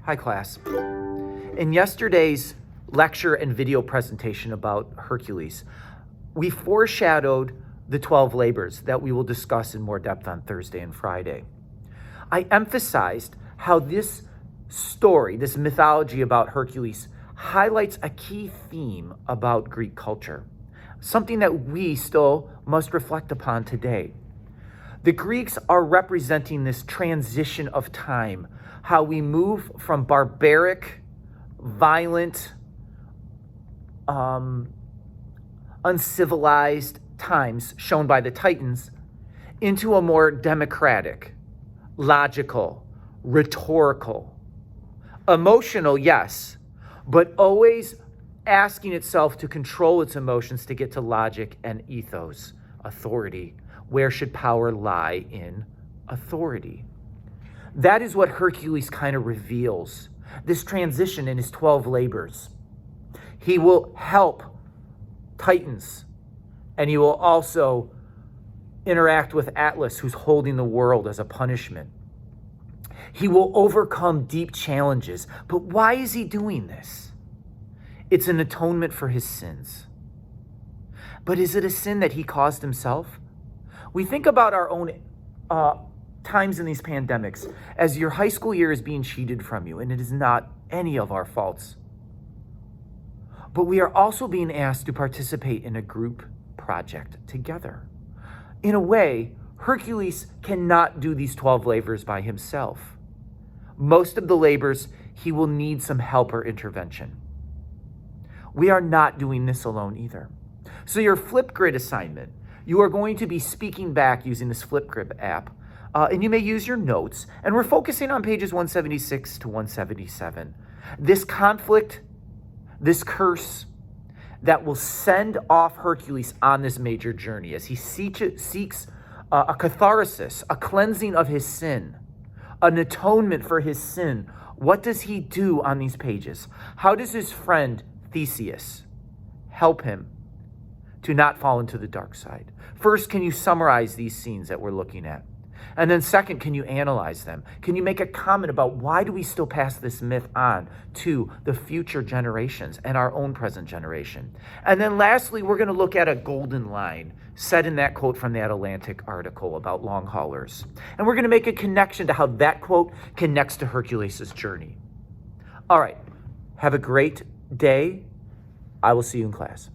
Hi, class. In yesterday's lecture and video presentation about Hercules, we foreshadowed the 12 labors that we will discuss in more depth on Thursday and Friday. I emphasized how this story, this mythology about Hercules, highlights a key theme about Greek culture, something that we still must reflect upon today. The Greeks are representing this transition of time, how we move from barbaric, violent, uncivilized times shown by the Titans into a more democratic, logical, rhetorical, emotional, yes, but always asking itself to control its emotions to get to logic and ethos, authority. Where should power lie in authority? That is what Hercules kind of reveals, this transition in his 12 labors. He will help Titans, and he will also interact with Atlas, who's holding the world as a punishment. He will overcome deep challenges. But why is he doing this? It's an atonement for his sins. But is it a sin that he caused himself? We think about our own times in these pandemics as your high school year is being cheated from you, and it is not any of our faults. But we are also being asked to participate in a group project together. In a way, Hercules cannot do these 12 labors by himself. Most of the labors, he will need some help or intervention. We are not doing this alone either. So your Flipgrid assignment, you are going to be speaking back using this Flipgrid app, and you may use your notes, and we're focusing on pages 176 to 177. This conflict, this curse that will send off Hercules on this major journey as he seeks a catharsis, a cleansing of his sin, an atonement for his sin. What does he do on these pages? How does his friend Theseus help him to not fall into the dark side? First, can you summarize these scenes that we're looking at? And then second, can you analyze them? Can you make a comment about why do we still pass this myth on to the future generations and our own present generation? And then lastly, we're going to look at a golden line said in that quote from that Atlantic article about long haulers. And we're going to make a connection to how that quote connects to Hercules' journey. All right, have a great day. I will see you in class.